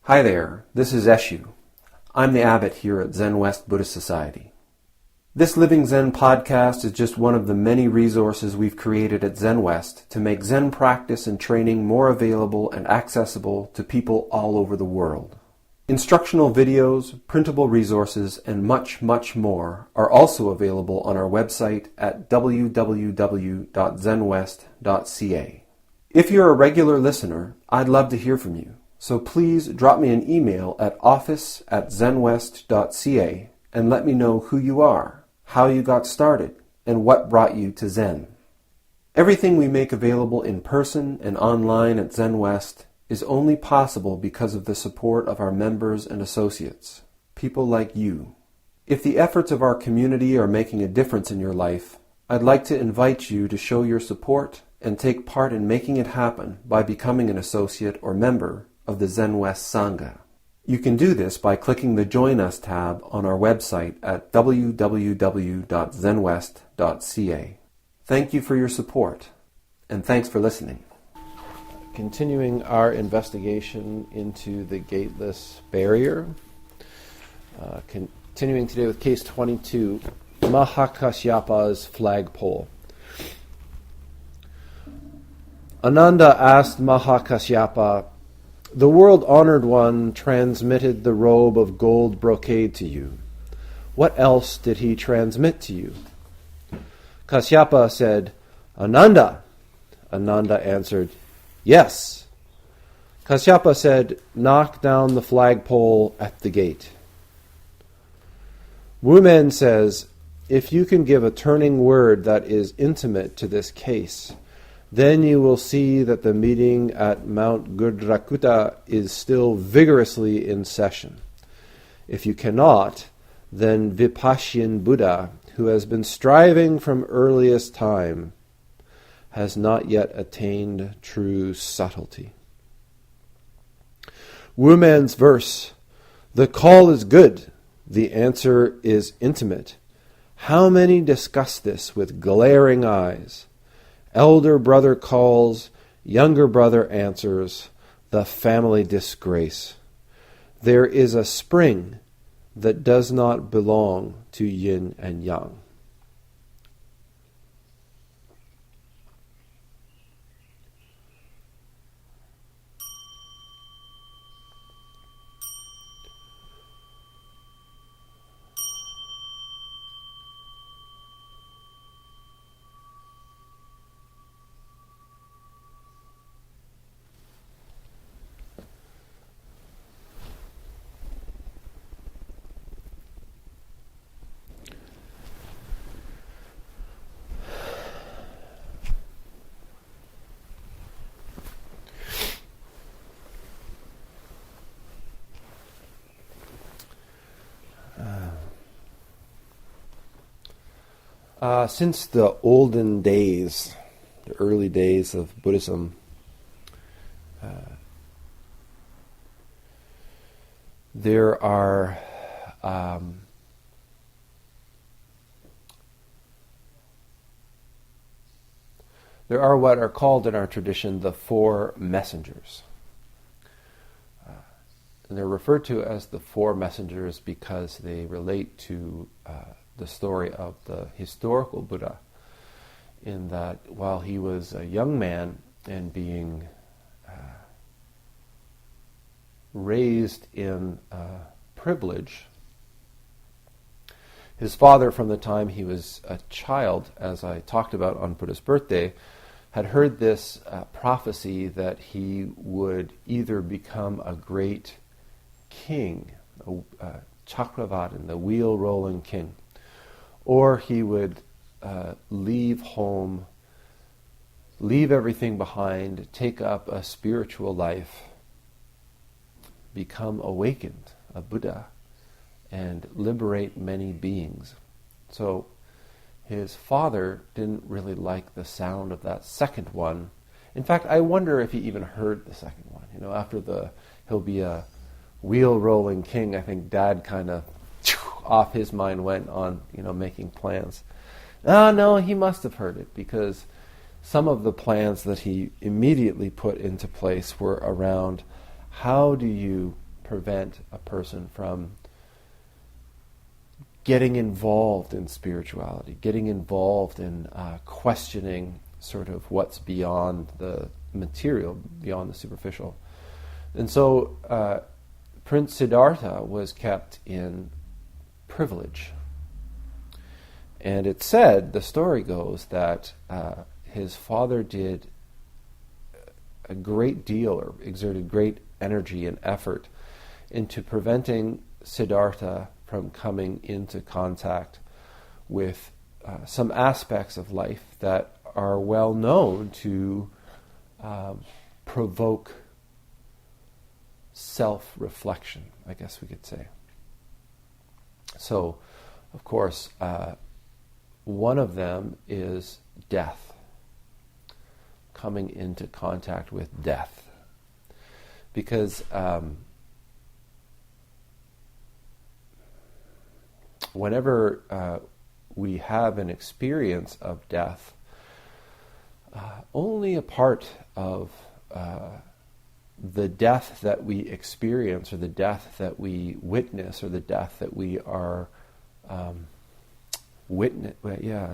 Hi there, this is Eshu. I'm the abbot here at Zenwest Buddhist Society. This Living Zen-podcast is just one of the many resources we've created at Zenwest to make Zen practice and training more available and accessible to people all over the world. Instructional videos, printable resources, and much, much more are also available on our website at www.zenwest.ca. If you're a regular listener, I'd love to hear from you. So please drop me an email at office@zenwest.ca and let me know who you are, how you got started, and what brought you to Zen. Everything we make available in person and online at Zenwest is only possible because of the support of our members and associates, people like you. If the efforts of our community are making a difference in your life, I'd like to invite you to show your support and take part in making it happen by becoming an associate or member of the Zenwest Sangha. You can do this by clicking the Join Us tab on our website at www.zenwest.ca. Thank you for your support, and thanks for listening. Continuing our investigation into the gateless barrier. Continuing today with case 22, Mahakasyapa's Flagpole. Ananda asked Mahakasyapa, "The world-honored one transmitted the robe of gold brocade to you. What else did he transmit to you?" Kasyapa said, "Ananda." Ananda answered, "Yes." Kasyapa said, "Knock down the flagpole at the gate." Wumen says, "If you can give a turning word that is intimate to this case, then you will see that the meeting at Mount Gudrakuta is still vigorously in session. If you cannot, then Vipassyan Buddha, who has been striving from earliest time, has not yet attained true subtlety." Wumen's verse, "The call is good, the answer is intimate. How many discuss this with glaring eyes? Elder brother calls, younger brother answers, the family disgrace. There is a spring that does not belong to yin and yang." Since the olden days, the early days of Buddhism, there are what are called in our tradition the four messengers. And they're referred to as the four messengers because they relate to the story of the historical Buddha, in that while he was a young man and being raised in privilege, his father, from the time he was a child, as I talked about on Buddha's birthday, had heard this prophecy that he would either become a great king, a Chakravartin, the wheel-rolling king, or he would leave home, leave everything behind, take up a spiritual life, become awakened, a Buddha, and liberate many beings. So his father didn't really like the sound of that second one. In fact, I wonder if he even heard the second one. After he'll be a wheel-rolling king, I think Dad kind of off his mind went on, making plans. No, he must have heard it, because some of the plans that he immediately put into place were around how do you prevent a person from getting involved in spirituality, getting involved in questioning sort of what's beyond the material, beyond the superficial. And so Prince Siddhartha was kept in privilege. And it's said, the story goes, that his father did a great deal, or exerted great energy and effort into preventing Siddhartha from coming into contact with some aspects of life that are well known to provoke self-reflection, I guess we could say. So, of course, one of them is death, coming into contact with death. Because whenever we have an experience of death, only a part of the death that we experience, or the death that we witness, or the death that we are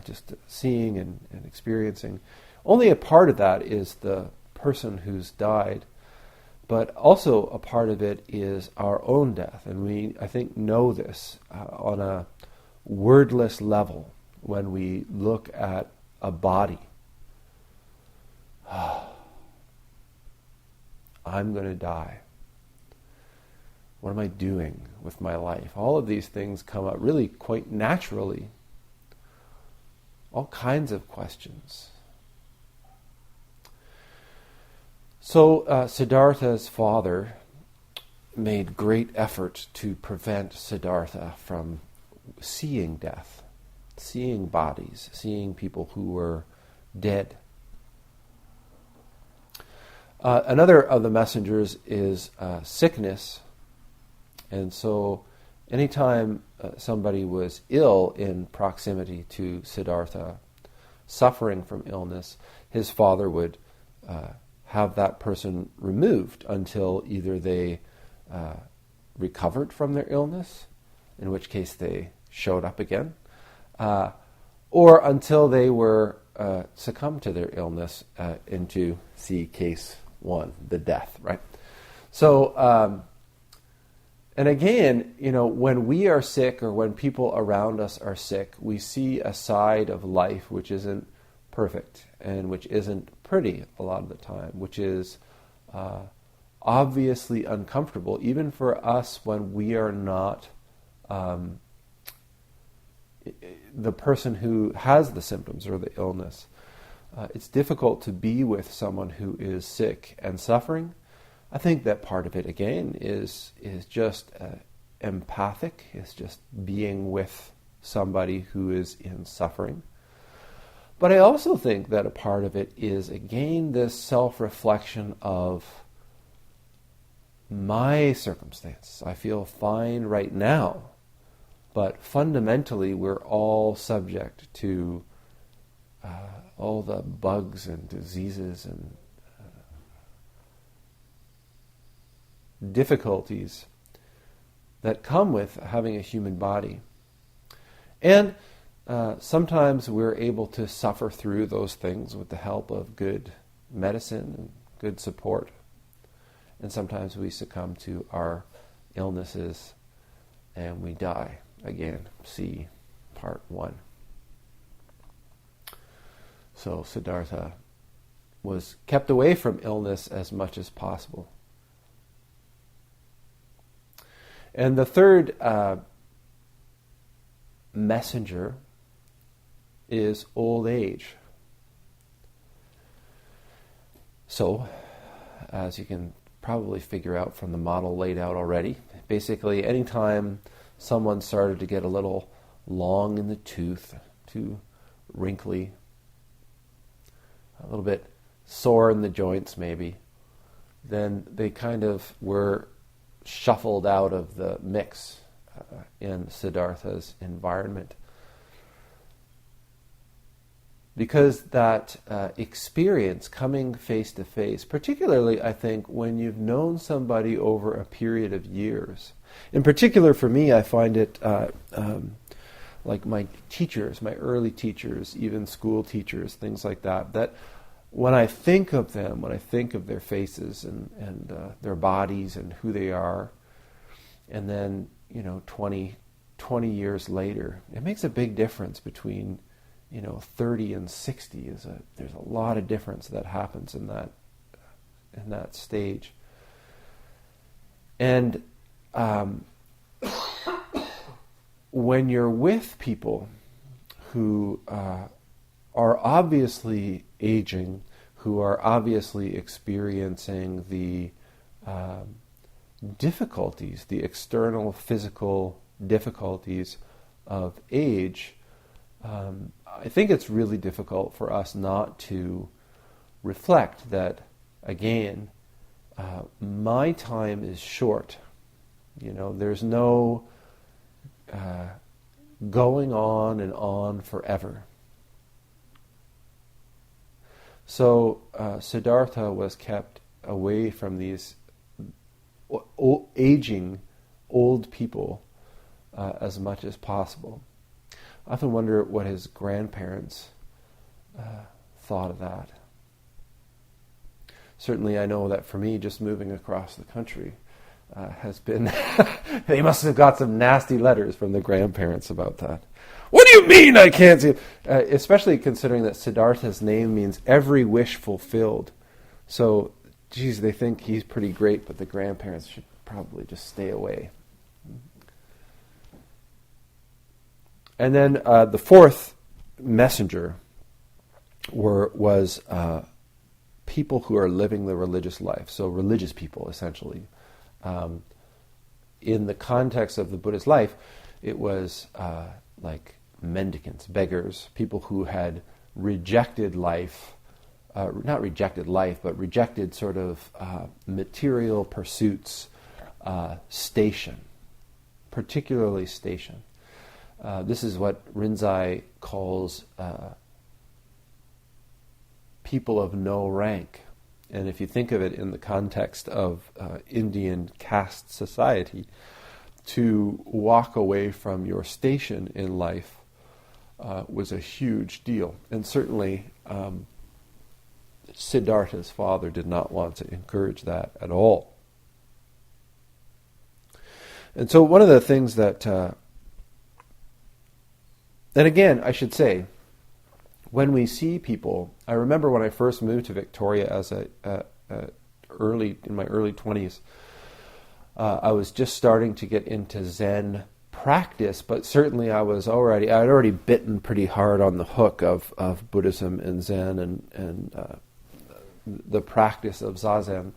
just seeing and experiencing, only a part of that is the person who's died, but also a part of it is our own death. And we, I think, know this on a wordless level when we look at a body. I'm going to die. What am I doing with my life? All of these things come up really quite naturally. All kinds of questions. So Siddhartha's father made great effort to prevent Siddhartha from seeing death, seeing bodies, seeing people who were dead. Another of the messengers is sickness. And so anytime somebody was ill in proximity to Siddhartha, suffering from illness, his father would have that person removed until either they recovered from their illness, in which case they showed up again, or until they were succumbed to their illness into, see case 1, the death, right? So, and again, when we are sick, or when people around us are sick, we see a side of life which isn't perfect and which isn't pretty a lot of the time, which is obviously uncomfortable, even for us when we are not the person who has the symptoms or the illness. It's difficult to be with someone who is sick and suffering. I think that part of it, again, is just empathic, is just being with somebody who is in suffering. But I also think that a part of it is, again, this self-reflection of my circumstance. I feel fine right now, but fundamentally we're all subject to all the bugs and diseases and difficulties that come with having a human body. And sometimes we're able to suffer through those things with the help of good medicine and good support. And sometimes we succumb to our illnesses and we die. Again, see part 1. So Siddhartha was kept away from illness as much as possible. And the third messenger is old age. So, as you can probably figure out from the model laid out already, basically anytime someone started to get a little long in the tooth, too wrinkly, a little bit sore in the joints maybe, then they kind of were shuffled out of the mix in Siddhartha's environment. because that experience coming face to face, particularly I think when you've known somebody over a period of years. In particular for me, I find it like my teachers, my early teachers, even school teachers, things like that, that when I think of them, when I think of their faces and their bodies and who they are, and then, 20 years later, it makes a big difference between 30 and 60. There's a lot of difference that happens in that stage. And when you're with people who are obviously aging, who are obviously experiencing the difficulties, the external physical difficulties of age, I think it's really difficult for us not to reflect that, again, my time is short. There's no going on and on forever. So Siddhartha was kept away from these aging old people as much as possible. I often wonder what his grandparents thought of that. Certainly I know that for me, just moving across the country has been... they must have got some nasty letters from the grandparents about that. What do you mean I can't see? Especially considering that Siddhartha's name means every wish fulfilled. So, geez, they think he's pretty great, but the grandparents should probably just stay away. And then the fourth messenger was people who are living the religious life. So religious people, essentially. In the context of the Buddhist life, it was like mendicants, beggars, people who had rejected life, not rejected life, but rejected sort of material pursuits, station, particularly station. This is what Rinzai calls people of no rank. And if you think of it in the context of Indian caste society, to walk away from your station in life was a huge deal. And certainly Siddhartha's father did not want to encourage that at all. And so one of the things that... and again, I should say, when we see people, I remember when I first moved to Victoria as in my early 20s, I was just starting to get into Zen practice, but certainly I'd already bitten pretty hard on the hook of Buddhism and Zen and the practice of Zazen.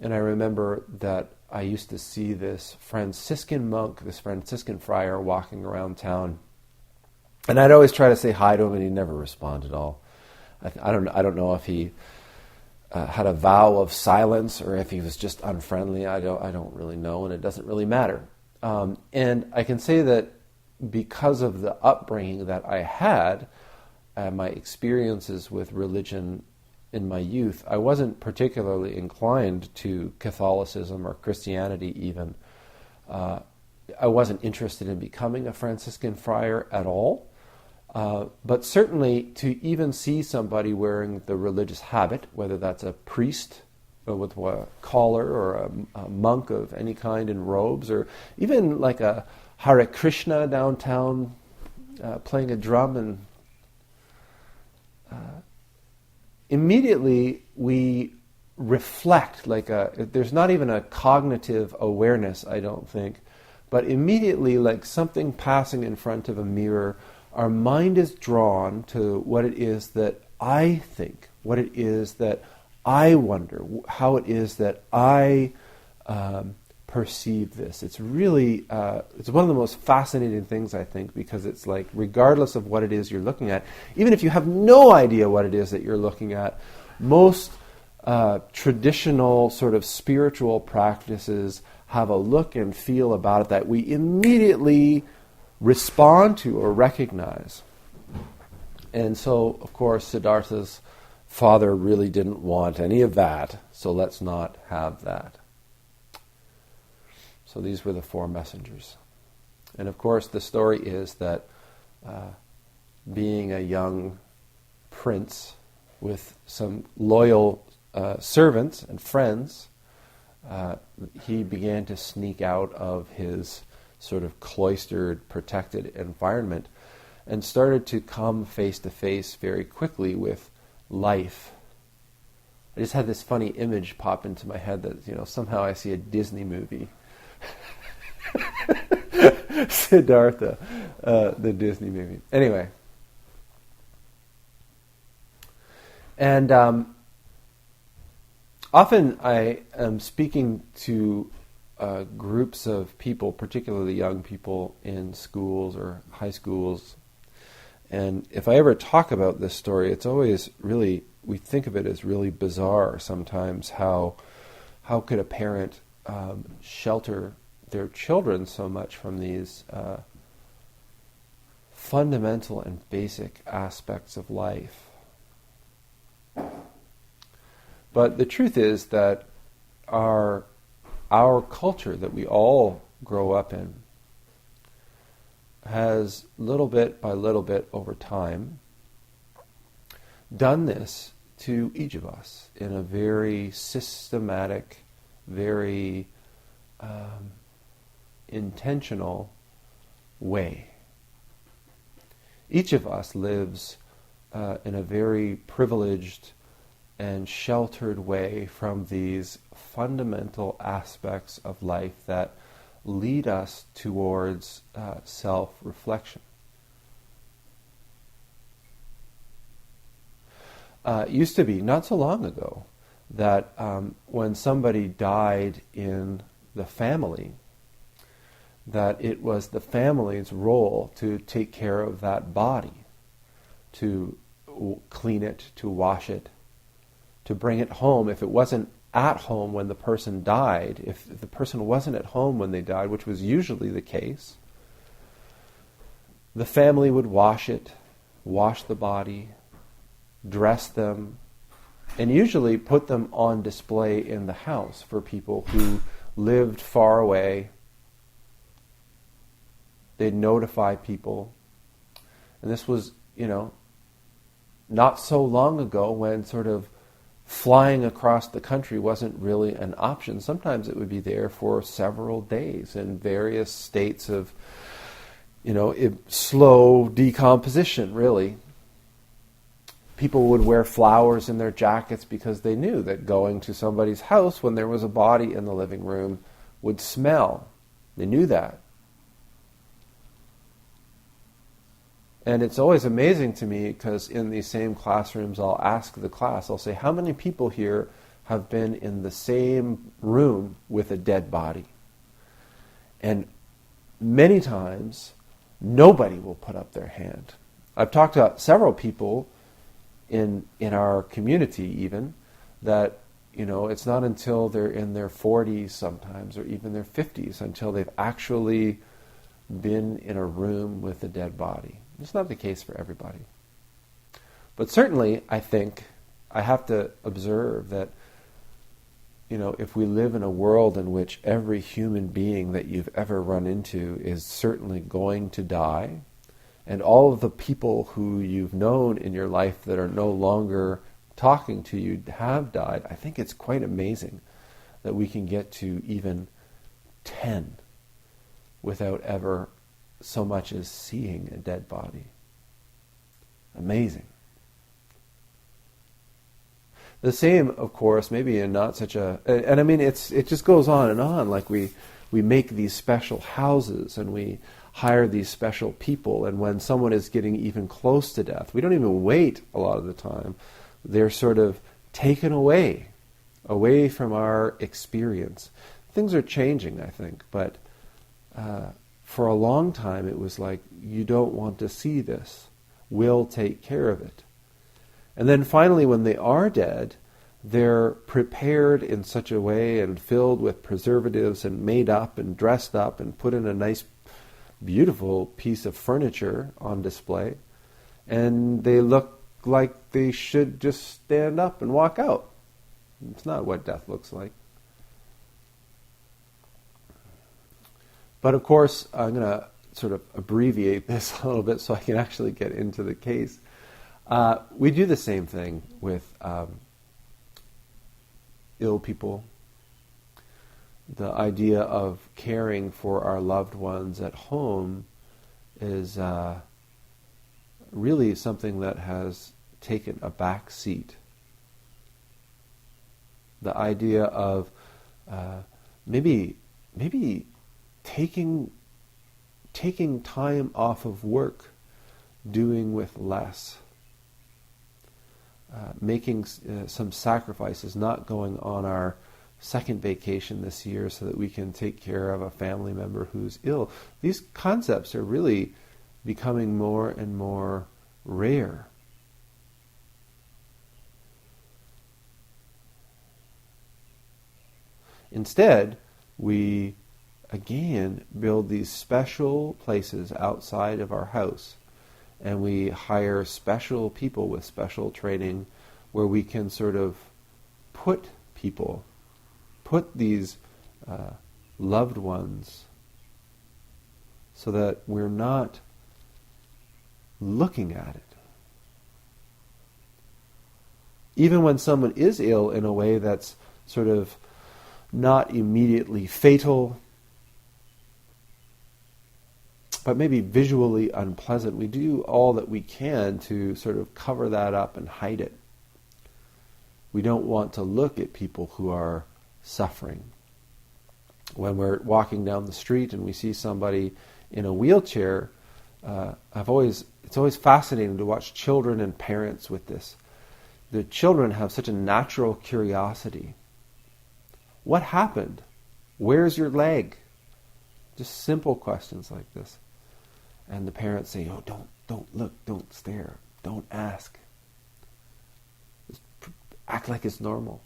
And I remember that I used to see this Franciscan monk, this Franciscan friar walking around town. And I'd always try to say hi to him, and he'd never respond at all. I don't know if he had a vow of silence or if he was just unfriendly. I don't really know, and it doesn't really matter. And I can say that because of the upbringing that I had, my experiences with religion in my youth, I wasn't particularly inclined to Catholicism or Christianity even. I wasn't interested in becoming a Franciscan friar at all. But certainly to even see somebody wearing the religious habit, whether that's a priest with a collar or a monk of any kind in robes, or even like a Hare Krishna downtown playing a drum, and immediately we reflect there's not even a cognitive awareness, I don't think, but immediately like something passing in front of a mirror, our mind is drawn to what it is that I think, what it is that I wonder, how it is that I perceive this. It's really, it's one of the most fascinating things, I think, because it's like, regardless of what it is you're looking at, even if you have no idea what it is that you're looking at, most traditional sort of spiritual practices have a look and feel about it that we immediately respond to or recognize. And so, of course, Siddhartha's father really didn't want any of that, so let's not have that. So these were the 4 messengers. And of course, the story is that being a young prince with some loyal servants and friends, he began to sneak out of his sort of cloistered, protected environment and started to come face to face very quickly with life. I just had this funny image pop into my head that, somehow I see a Disney movie. Siddhartha, the Disney movie. Anyway. And often I am speaking to groups of people, particularly young people in schools or high schools. And if I ever talk about this story, it's always really, we think of it as really bizarre sometimes, how could a parent shelter their children so much from these fundamental and basic aspects of life. But the truth is that our culture that we all grow up in has little bit by little bit over time done this to each of us in a very systematic, very intentional way. Each of us lives in a very privileged and sheltered way from these fundamental aspects of life that lead us towards self-reflection. It used to be, not so long ago, that when somebody died in the family, that it was the family's role to take care of that body, to clean it, to wash it, to bring it home. If it wasn't at home when the person died, if the person wasn't at home when they died, which was usually the case, the family would wash it, wash the body, dress them, and usually put them on display in the house for people who lived far away. They'd notify people. And this was, not so long ago when sort of flying across the country wasn't really an option. Sometimes it would be there for several days in various states of, slow decomposition, really. People would wear flowers in their jackets because they knew that going to somebody's house when there was a body in the living room would smell. They knew that. And it's always amazing to me because in these same classrooms I'll ask the class, I'll say, how many people here have been in the same room with a dead body? And many times nobody will put up their hand. I've talked to several people in our community even that, it's not until they're in their 40s sometimes or even their 50s until they've actually been in a room with a dead body. It's not the case for everybody. But certainly, I think, I have to observe that, if we live in a world in which every human being that you've ever run into is certainly going to die, and all of the people who you've known in your life that are no longer talking to you have died, I think it's quite amazing that we can get to even 10 without ever so much as seeing a dead body. Amazing. The same, of course, maybe in not such a... And I mean, it just goes on and on. Like we make these special houses and we hire these special people. And when someone is getting even close to death, we don't even wait a lot of the time. They're sort of taken away from our experience. Things are changing, I think, but... for a long time, it was like, you don't want to see this. We'll take care of it. And then finally, when they are dead, they're prepared in such a way and filled with preservatives and made up and dressed up and put in a nice, beautiful piece of furniture on display. and they look like they should just stand up and walk out. It's not what death looks like. But of course, I'm going to sort of abbreviate this a little bit so I can actually get into the case. We do the same thing with ill people. The idea of caring for our loved ones at home is really something that has taken a back seat. The idea of maybe taking time off of work, doing with less, making some sacrifices, not going on our second vacation this year so that we can take care of a family member who's ill. These concepts are really becoming more and more rare. Instead, we again build these special places outside of our house, and we hire special people with special training where we can sort of put these loved ones so that we're not looking at it. Even when someone is ill in a way that's sort of not immediately fatal, but maybe visually unpleasant, we do all that we can to sort of cover that up and hide it. We don't want to look at people who are suffering. When we're walking down the street and we see somebody in a wheelchair, it's always fascinating to watch children and parents with this. The children have such a natural curiosity. What happened? Where's your leg? Just simple questions like this. And the parents say, "Oh, don't look, don't stare, don't ask. Just act like it's normal."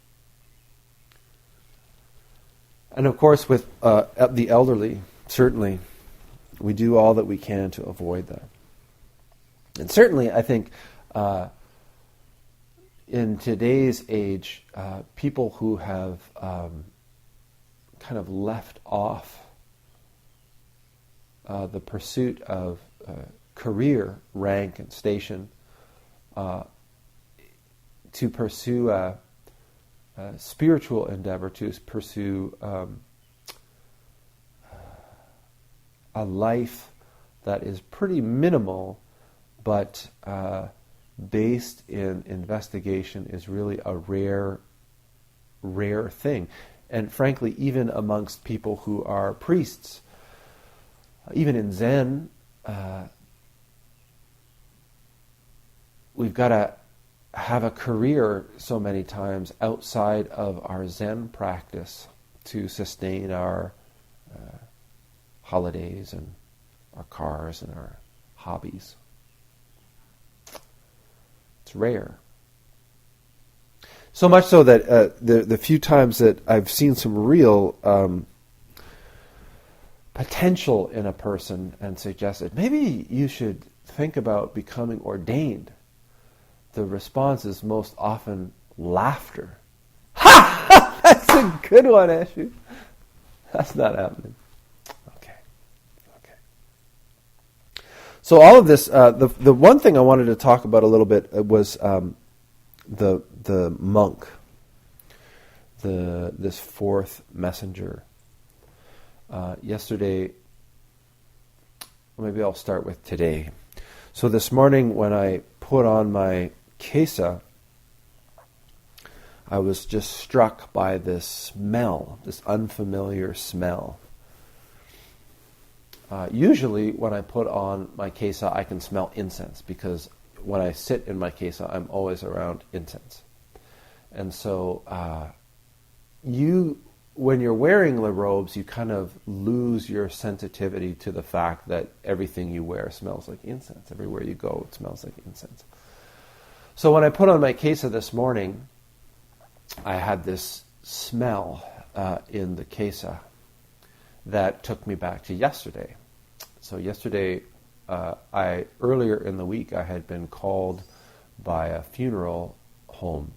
And of course, with the elderly, certainly, we do all that we can to avoid that. And certainly, I think, in today's age, people who have kind of left off the pursuit of career, rank, and station to pursue a spiritual endeavor, to pursue a life that is pretty minimal, but based in investigation, is really a rare thing. And frankly, even amongst people who are priests, even in Zen, we've got to have a career so many times outside of our Zen practice to sustain our holidays and our cars and our hobbies. It's rare. So much so that the few times that I've seen some real potential in a person and suggested, maybe you should think about becoming ordained, the response is most often laughter. Ha! That's a good one, Eshu. That's not happening. Okay. So all of this, the one thing I wanted to talk about a little bit was the monk, this fourth messenger. Yesterday, maybe I'll start with today. So this morning when I put on my kesa, I was just struck by this smell, this unfamiliar smell. Usually when I put on my kesa, I can smell incense, because when I sit in my kesa, I'm always around incense. And so when you're wearing the robes, you kind of lose your sensitivity to the fact that everything you wear smells like incense. Everywhere you go, it smells like incense. So when I put on my kesa this morning, I had this smell in the kesa that took me back to yesterday. So yesterday, I earlier in the week I had been called by a funeral home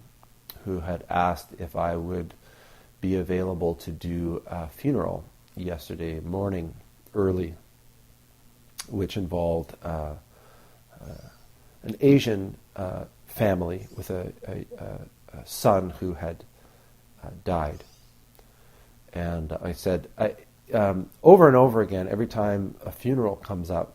who had asked if I would be available to do a funeral yesterday morning early, which involved an Asian family with a son who had died. And I said, over and over again, every time a funeral comes up,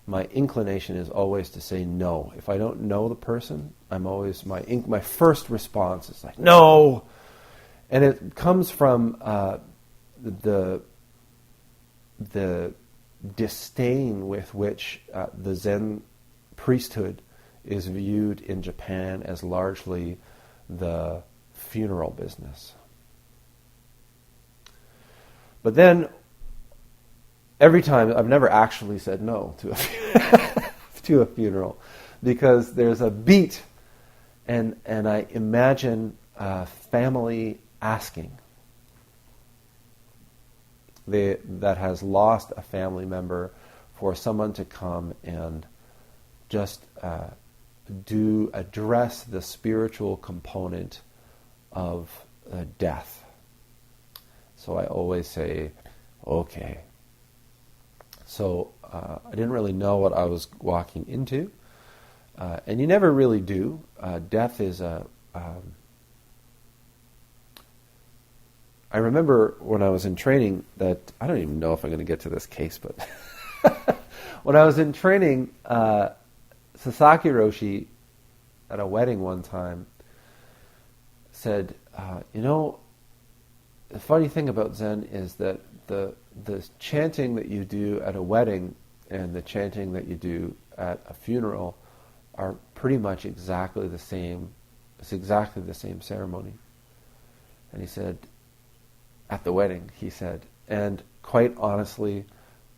my inclination is always to say no. If I don't know the person, I'm always, my first response is like, no! And it comes from the disdain with which the Zen priesthood is viewed in Japan as largely the funeral business. But then, every time, I've never actually said no to a funeral, because there's a beat, and I imagine a family asking that has lost a family member for someone to come and just address the spiritual component of death. So I always say, okay. So I didn't really know what I was walking into, and you never really do. Death is I remember when I was in training that, I don't even know if I'm going to get to this case, but when I was in training, Sasaki Roshi at a wedding one time said, the funny thing about Zen is that the chanting that you do at a wedding and the chanting that you do at a funeral are pretty much exactly the same. It's exactly the same ceremony. And he said, at the wedding, he said, and quite honestly,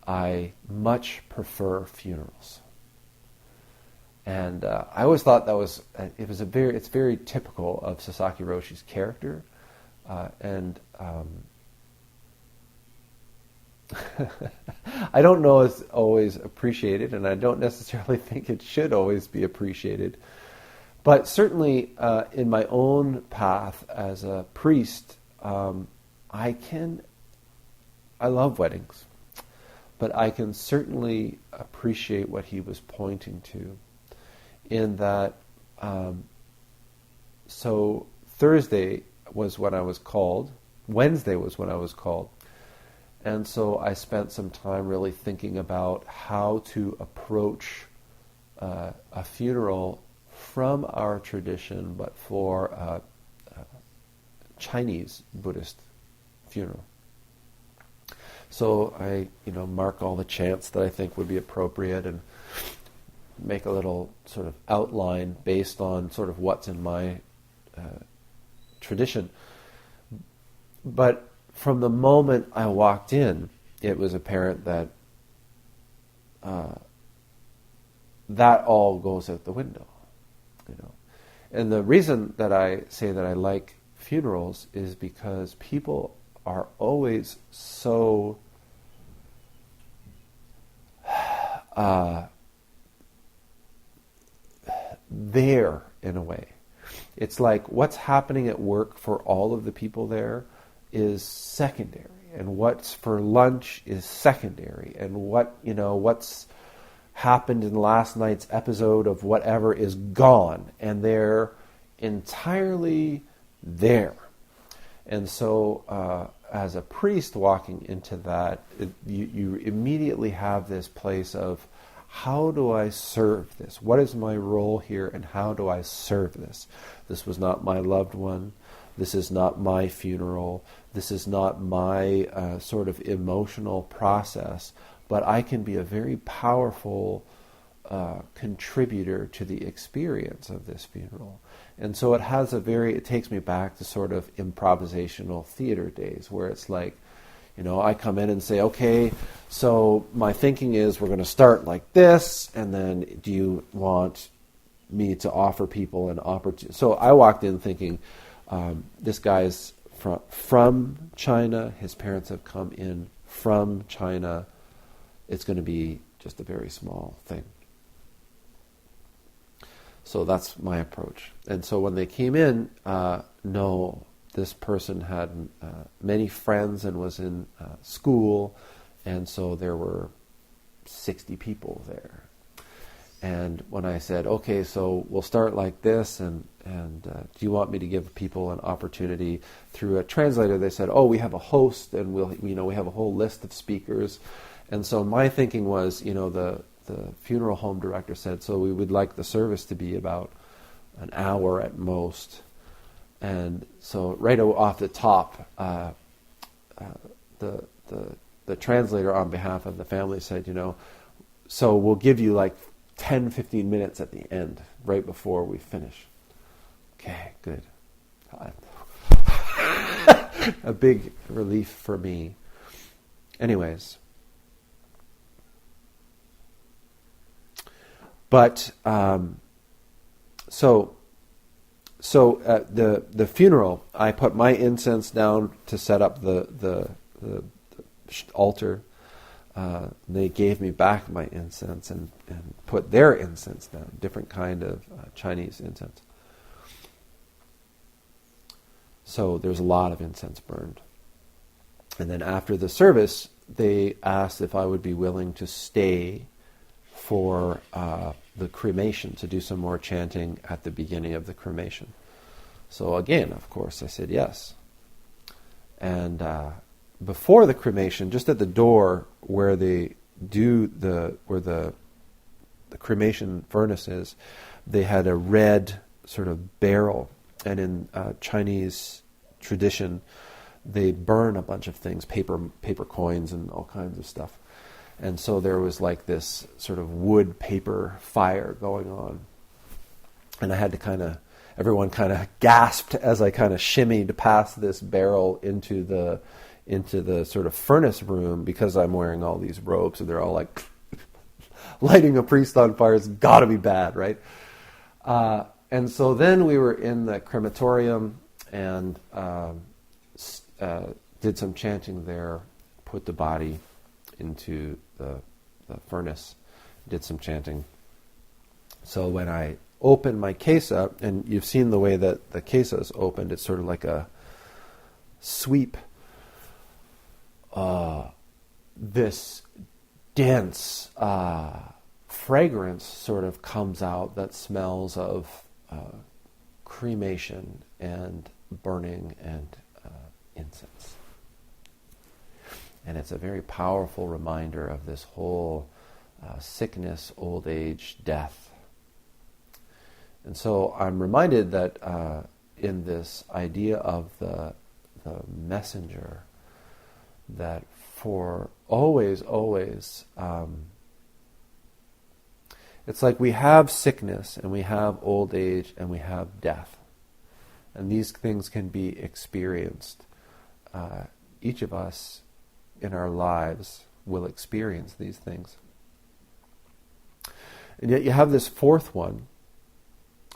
I much prefer funerals. And I always thought that was, it's very typical of Sasaki Roshi's character, and I don't know it's always appreciated, and I don't necessarily think it should always be appreciated. But certainly in my own path as a priest, I love weddings, but I can certainly appreciate what he was pointing to, in that, so Thursday was when I was called, Wednesday was when I was called, and so I spent some time really thinking about how to approach a funeral from our tradition, but for a Chinese Buddhist funeral. So I, mark all the chants that I think would be appropriate and make a little sort of outline based on sort of what's in my tradition. But from the moment I walked in, it was apparent that that all goes out the window. And the reason that I say that I like funerals is because people are always so there, in a way. It's like what's happening at work for all of the people there is secondary, and what's for lunch is secondary, and what's happened in last night's episode of whatever is gone, and they're entirely there. And so as a priest walking into that, you immediately have this place of, how do I serve this? What is my role here, and how do I serve this? This was not my loved one. This is not my funeral. This is not my sort of emotional process. But I can be a very powerful contributor to the experience of this funeral. And so it takes me back to sort of improvisational theater days, where it's like, I come in and say, okay, so my thinking is we're going to start like this, and then do you want me to offer people an opportunity? So I walked in thinking, this guy's from China, his parents have come in from China, it's going to be just a very small thing. So that's my approach. And so when they came in, no, this person had many friends and was in school, and so there were 60 people there. And when I said, okay, so we'll start like this, and do you want me to give people an opportunity through a translator? They said, oh, we have a host, and we have a whole list of speakers. And so my thinking was, the funeral home director said, so we would like the service to be about an hour at most. And so right off the top, the translator on behalf of the family said, so we'll give you like 10, 15 minutes at the end, right before we finish. Okay, good. A big relief for me. Anyways. But, so the funeral, I put my incense down to set up the altar. They gave me back my incense and put their incense down, different kind of Chinese incense. So there's a lot of incense burned. And then after the service, they asked if I would be willing to stay for the cremation, to do some more chanting at the beginning of the cremation. So again, of course, I said yes. And before the cremation, just at the door where they do where the cremation furnace is, they had a red sort of barrel, and in Chinese tradition, they burn a bunch of things, paper coins and all kinds of stuff. And so there was like this sort of wood paper fire going on. And I had to everyone kind of gasped as I kind of shimmied past this barrel into the sort of furnace room, because I'm wearing all these robes, and they're all like, lighting a priest on fire, it's got to be bad, right? And so then we were in the crematorium and did some chanting there, put the body into the furnace, did some chanting. So when I opened my kesa, and you've seen the way that the kesa is opened, it's sort of like a sweep. This dense fragrance sort of comes out that smells of cremation and burning and incense. And it's a very powerful reminder of this whole sickness, old age, death. And so I'm reminded that in this idea of the messenger, that for always, it's like we have sickness and we have old age and we have death. And these things can be experienced. Each of us in our lives will experience these things. And yet you have this fourth one,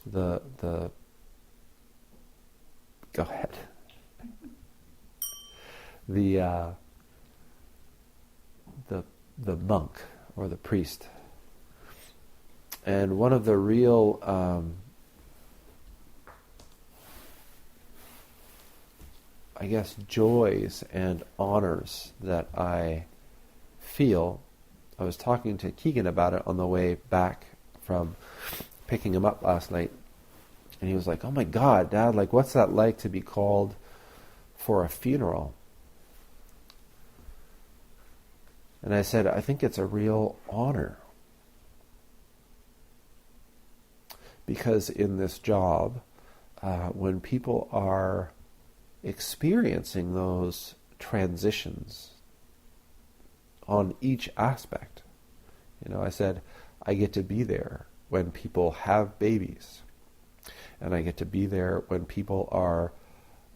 the go ahead. The monk or the priest. And one of the real joys and honors that I feel, I was talking to Keegan about it on the way back from picking him up last night, and he was like, oh my God, Dad, like what's that like to be called for a funeral? And I said, I think it's a real honor. Because in this job, when people are experiencing those transitions on each aspect, I said, I get to be there when people have babies. And I get to be there when people are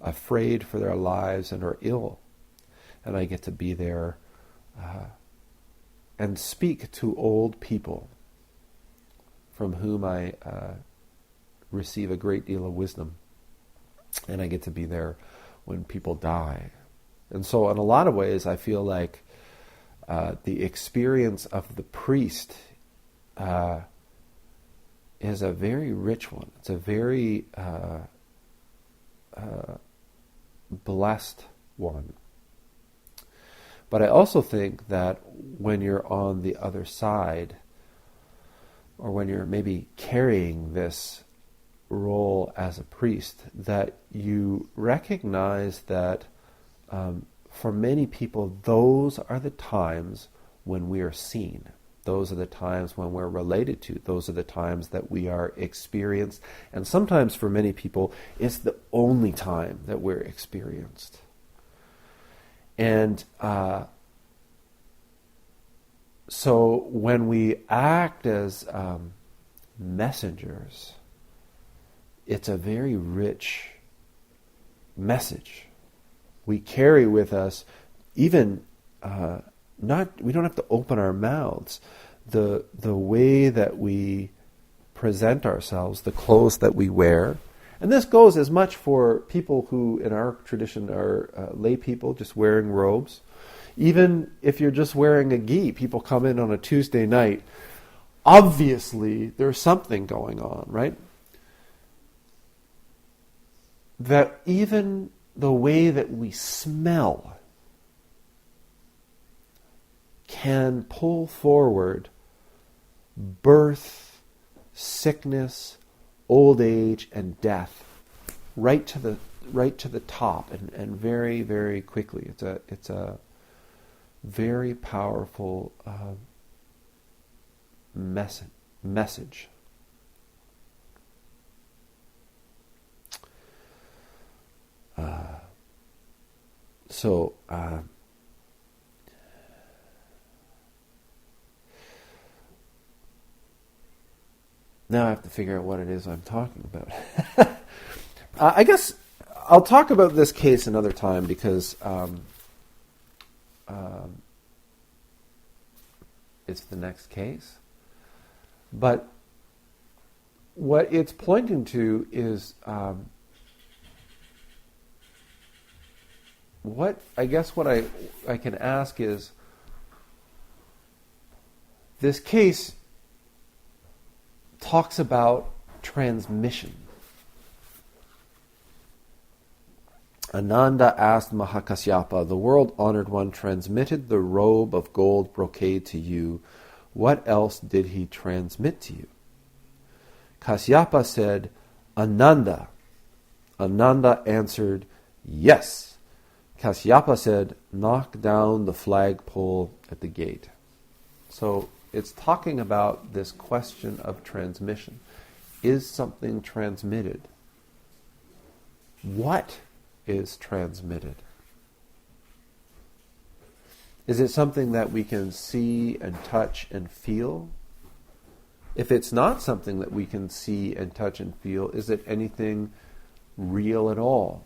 afraid for their lives and are ill. And I get to be there and speak to old people from whom I receive a great deal of wisdom. And I get to be there when people die. And so in a lot of ways, I feel like the experience of the priest is a very rich one. It's a very blessed one. But I also think that when you're on the other side, or when you're maybe carrying this role as a priest, that you recognize that for many people, those are the times when we are seen. Those are the times when we're related to. Those are the times that we are experienced. And sometimes for many people, it's the only time that we're experienced. And so when we act as messengers, it's a very rich message. We carry with us, even we don't have to open our mouths. The way that we present ourselves, the clothes that we wear, and this goes as much for people who, in our tradition, are lay people, just wearing robes. Even if you're just wearing a gi, people come in on a Tuesday night. Obviously, there's something going on, right? That even the way that we smell can pull forward birth, sickness, old age, and death right to the top, and very, very quickly. It's a very powerful message. Now I have to figure out what it is I'm talking about. I guess I'll talk about this case another time, because it's the next case. But what it's pointing to is what I can ask is, this case talks about transmission. Ananda asked Mahakasyapa, "The world-honored one transmitted the robe of gold brocade to you. What else did he transmit to you?" Kasyapa said, "Ananda." Ananda answered, "Yes." Kasyapa said, "Knock down the flagpole at the gate." So it's talking about this question of transmission. Is something transmitted? What is transmitted? Is it something that we can see and touch and feel? If it's not something that we can see and touch and feel, is it anything real at all?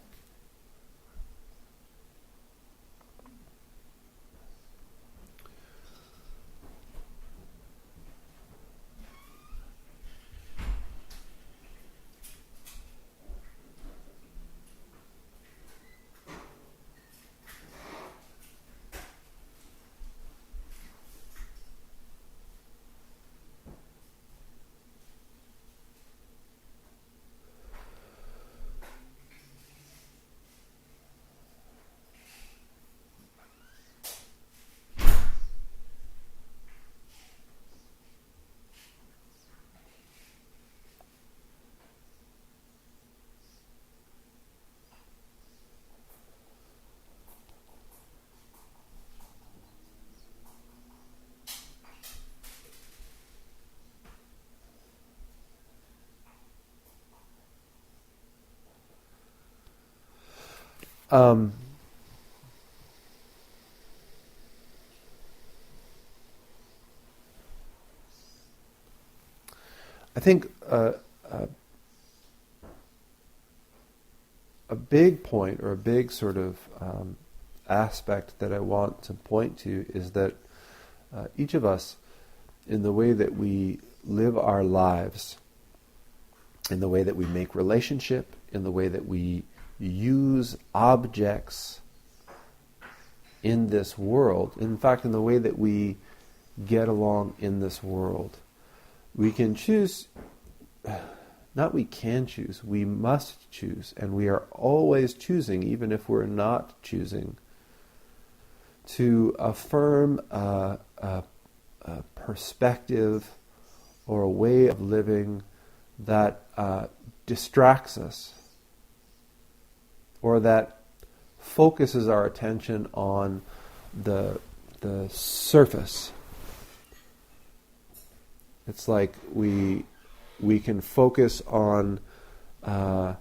I think a big point, or a big sort of aspect that I want to point to, is that each of us, in the way that we live our lives, in the way that we make relationship, in the way that we use objects in this world, in fact, in the way that we get along in this world. We can choose, not we can choose, we must choose, and we are always choosing, even if we're not choosing, to affirm a perspective or a way of living that distracts us, or that focuses our attention on the surface. It's like we can focus on our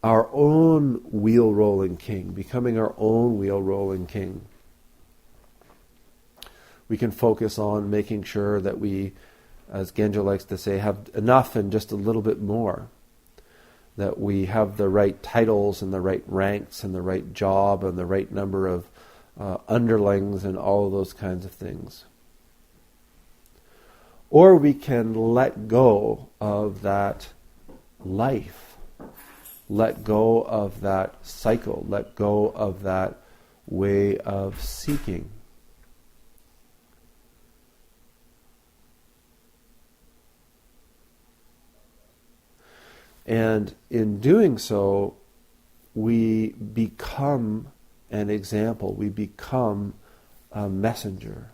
own wheel-rolling king, becoming our own wheel-rolling king. We can focus on making sure that we, as Genjo likes to say, have enough and just a little bit more. That we have the right titles and the right ranks and the right job and the right number of underlings and all of those kinds of things. Or we can let go of that life, let go of that cycle, let go of that way of seeking. And in doing so, we become an example, we become a messenger.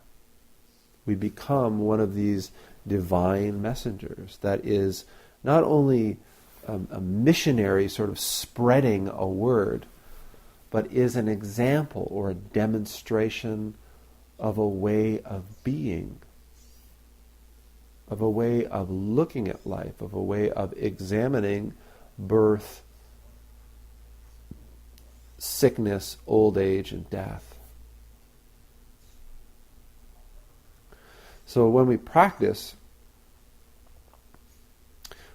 We become one of these divine messengers that is not only a missionary sort of spreading a word, but is an example or a demonstration of a way of being, of a way of looking at life, of a way of examining birth, sickness, old age, and death. So when we practice,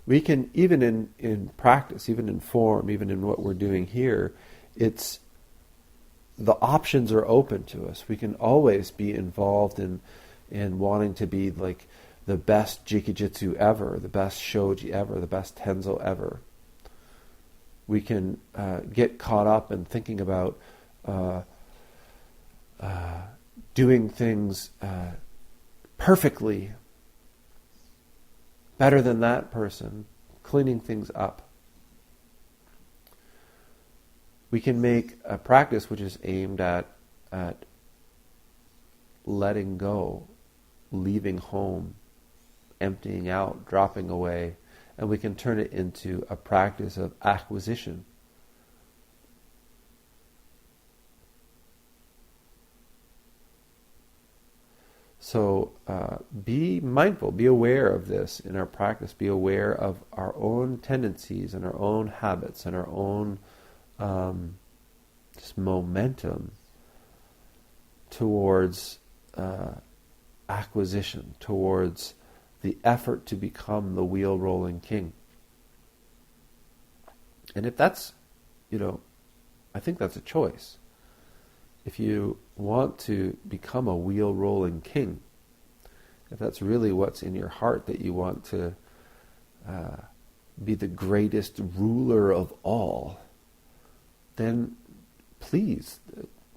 we can, even in practice, even in form, even in what we're doing here, the options are open to us. We can always be involved in wanting to be like the best Jikijitsu ever, the best Shoji ever, the best Tenzo ever. We can get caught up in thinking about doing things perfectly, better than that person, cleaning things up. We can make a practice which is aimed at letting go, leaving home, emptying out, dropping away, and we can turn it into a practice of acquisition. So be mindful, be aware of this in our practice, be aware of our own tendencies and our own habits and our own just momentum towards acquisition, towards the effort to become the wheel-rolling king. And if that's, I think that's a choice. If you want to become a wheel-rolling king, if that's really what's in your heart, that you want to be the greatest ruler of all, then please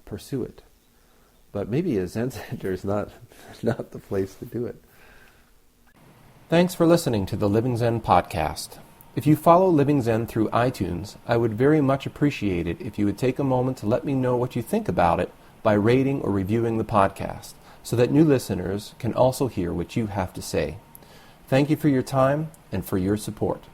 pursue it. But maybe a Zen center is not the place to do it. Thanks for listening to the Living Zen podcast. If you follow Living Zen through iTunes, I would very much appreciate it if you would take a moment to let me know what you think about it by rating or reviewing the podcast, so that new listeners can also hear what you have to say. Thank you for your time and for your support.